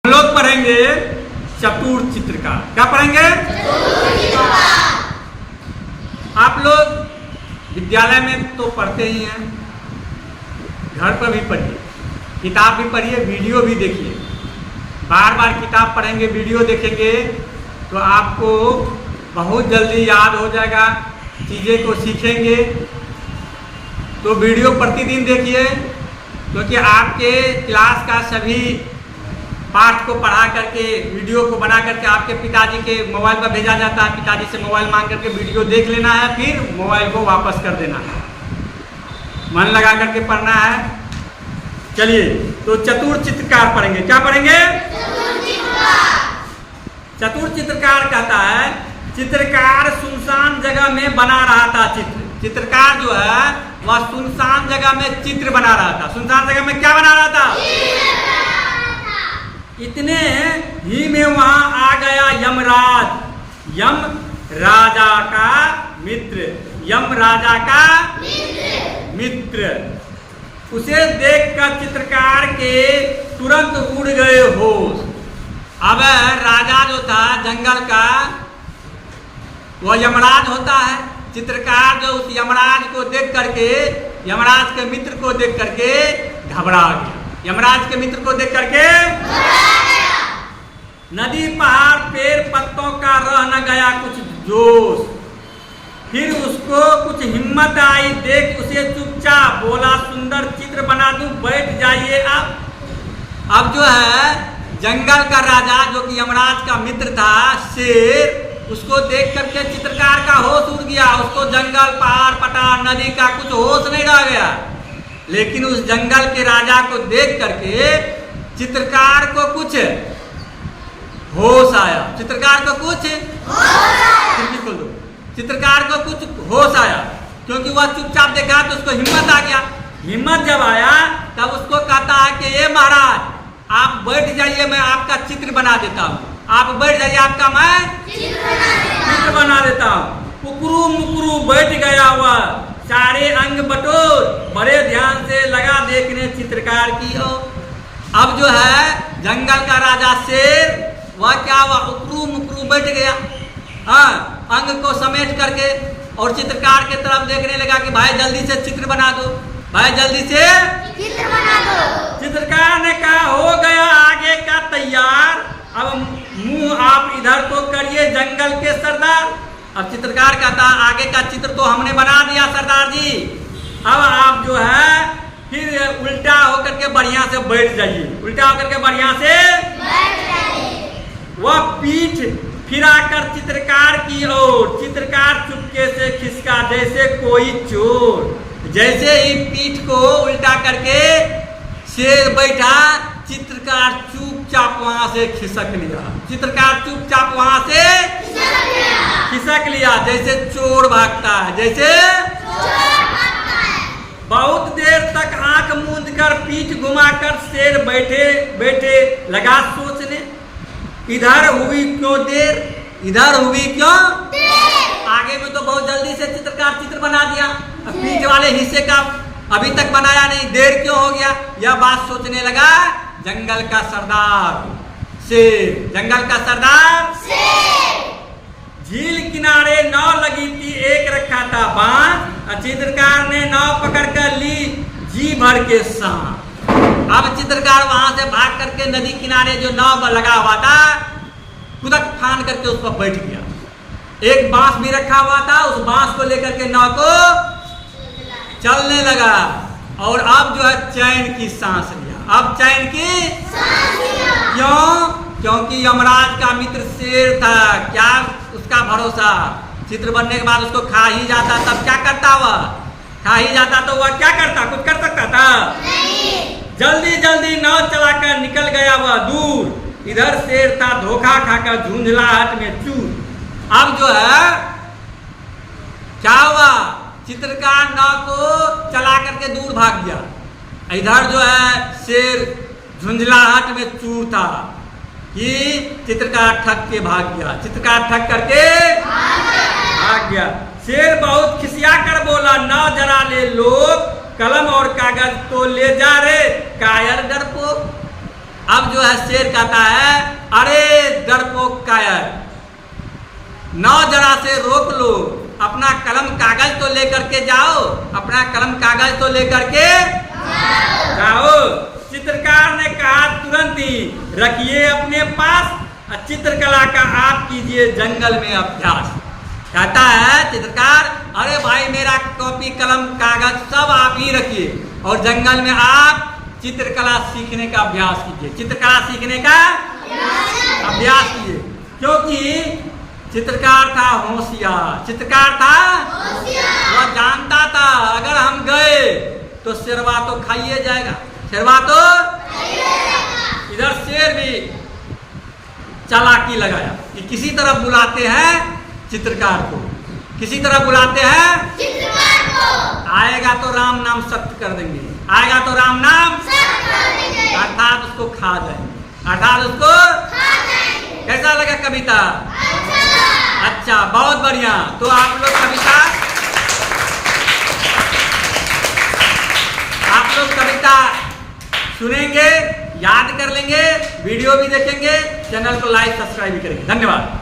हम लोग पढ़ेंगे चतुर चित्रकार। क्या पढ़ेंगे? आप लोग विद्यालय में तो पढ़ते ही हैं, घर पर भी पढ़िए, किताब भी पढ़िए, वीडियो भी देखिए। बार बार किताब पढ़ेंगे, वीडियो देखेंगे तो आपको बहुत जल्दी याद हो जाएगा, चीज़ें को सीखेंगे। तो वीडियो प्रतिदिन देखिए, क्योंकि आपके क्लास का सभी पाठ को पढ़ा करके वीडियो को बना करके आपके पिताजी के मोबाइल पर भेजा जाता है। पिताजी से मोबाइल मांग करके वीडियो देख लेना है, फिर मोबाइल को वापस कर देना है। मन लगा करके पढ़ना है। चलिए, तो चतुर चित्रकार पढ़ेंगे। क्या पढ़ेंगे? चतुर चित्रकार कहता है चित्रकार सुनसान जगह में बना रहा था चित्र। चित्रकार जो है वह सुनसान जगह में चित्र बना रहा था। सुनसान जगह में क्या बना रहा था? इतने ही में वहां आ गया यमराज, यम राजा का मित्र, यम राजा का मित्र। उसे देखकर चित्रकार के तुरंत उड़ गए होश। अब राजा जो था जंगल का, वह यमराज होता है। चित्रकार जो उस यमराज को देख करके, यमराज के मित्र को देख करके घबरा गया। यमराज के मित्र को देख करके नदी, पहाड़, पेड़, पत्तों का रह न गया कुछ जोश। फिर उसको कुछ हिम्मत आई, देख उसे चुपचाप बोला सुंदर चित्र बना दूं, बैठ जाइए अब जो है जंगल का राजा जो कि यमराज का मित्र था, शेर, उसको देख करके चित्रकार का होश उड़ गया। उसको जंगल, पहाड़, पठार, नदी का कुछ होश नहीं रह गया। लेकिन उस जंगल के राजा को देख करके चित्रकार को कुछ होश आया। चित्रकार को कुछ खोल दो। चित्रकार को कुछ होश आया, क्योंकि वह चुपचाप देखा तो उसको हिम्मत आ गया। हिम्मत जब आया तब उसको कहता है कि ये महाराज आप बैठ जाइए, मैं आपका चित्र बना देता हूँ। आप बैठ जाइए, आपका मैं चित्र बना देता हूँ। कुकरू मुकरू बैठ गया हुआ, सारे अंग बटोर, बड़े ध्यान से लगा देखने चित्रकार की ओर। अब जो है जंगल का राजा शेर, वह क्या हुआ, उकरू मुकरू बैठ गया, हाँ, अंग को समेट करके, और चित्रकार के तरफ देखने लगा कि भाई जल्दी से चित्र बना दो, भाई जल्दी से चित्र बना दो। चित्रकार ने कहा हो गया आगे का तैयार, अब मुंह आप इधर को करिए जंगल के सरदार। अब चित्रकार कहता आगे का चित्र तो हमने बना दिया सरदार जी, अब आप जो है फिर उल्टा होकर के बढ़िया से बैठ जाइए, उल्टा होकर के बढ़िया से बैठ जाइए। वह पीठ फिराकर चित्रकार की ओर, चित्रकार चुपके से खिसका जैसे कोई चोर। जैसे ही पीठ को उल्टा करके शेर बैठा, चित्रकार चुपचाप वहां से खिसक लिया। चित्रकार चुपचाप वहां से खिसक लिया, जैसे चोर भागता है, जैसे बहुत देर तक आंख मूंद कर पीठ घुमाकर शेर बैठे बैठे लगा सोचने, इधर हुई क्यों देर, इधर हुई क्यों देर। आगे में तो बहुत जल्दी से चित्रकार चित्र बना दिया, पीठ वाले हिस्से का अभी तक बनाया नहीं, देर क्यों हो गया। यह बात सोचने लगा जंगल का सरदार शेर, जंगल का सरदार शेर। झील किनारे नाव लगी थी, एक रखा था बांस, चित्रकार ने नाव पकड़ कर ली जी भर के सांस। अब चित्रकार वहां से भाग करके नदी किनारे जो नाव लगा हुआ था, कुदक फान करके उस पर बैठ गया। एक बांस भी रखा हुआ था, उस बांस को लेकर के नाव को चलने लगा, और अब जो है चैन की सांस लिया। अब चैन की सांस लिया। क्यों? क्योंकि यमराज का मित्र शेर था। क्या उसका भरोसा, चित्र बनने के बाद उसको खा ही जाता, तब क्या करता वह, खा ही जाता तो वह क्या करता, कुछ कर सकता था नहीं। जल्दी जल्दी नाव चलाकर निकल गया वह दूर। इधर शेर था धोखा खाकर झुंझलाहट में चूर। अब जो है क्या हुआ, चित्रकार नाव को चला करके दूर भाग गया। इधर जो है शेर झुंझलाहट में चूर था कि चित्रकार थक के भाग गया। चित्रकार थक करके भाग गया। शेर बहुत खिसिया कर बोला, नाव जरा ले लोग, कलम और कागज तो ले जा रे कायर डरपोक। अब जो है शेर कहता है, अरे डरपोक कायर, नौ जरा से रोक लो, अपना कलम कागज तो लेकर के जाओ, अपना कलम कागज तो लेकर के जाओ। चित्रकार ने कहा तुरंत ही, रखिए अपने पास, चित्रकला का आप कीजिए जंगल में अभ्यास। कहता है चित्रकार, अरे भाई मेरा कॉपी कलम कागज सब आप ही रखिए और जंगल में आप चित्रकला सीखने का अभ्यास कीजिए, चित्रकला सीखने का अभ्यास कीजिए। क्योंकि चित्रकार था होशियार, चित्रकार था वह जानता था अगर हम गए तो शेरवा तो खाइए जाएगा, शेरवा तो। इधर शेर भी चालाकी लगाया कि किसी तरह बुलाते हैं चित्रकार को, किसी तरह बुलाते हैं चित्रकार को। आएगा तो राम नाम सत्य कर देंगे, आएगा तो राम नाम सत्य कर देंगे, अर्थात उसको खा जाएंगे, अर्थात उसको खा जाएंगे। कैसा लगा कविता? अच्छा, बहुत बढ़िया। तो आप लोग कविता सुनेंगे, याद कर लेंगे, वीडियो भी देखेंगे, चैनल को लाइक सब्सक्राइब भी करेंगे। धन्यवाद।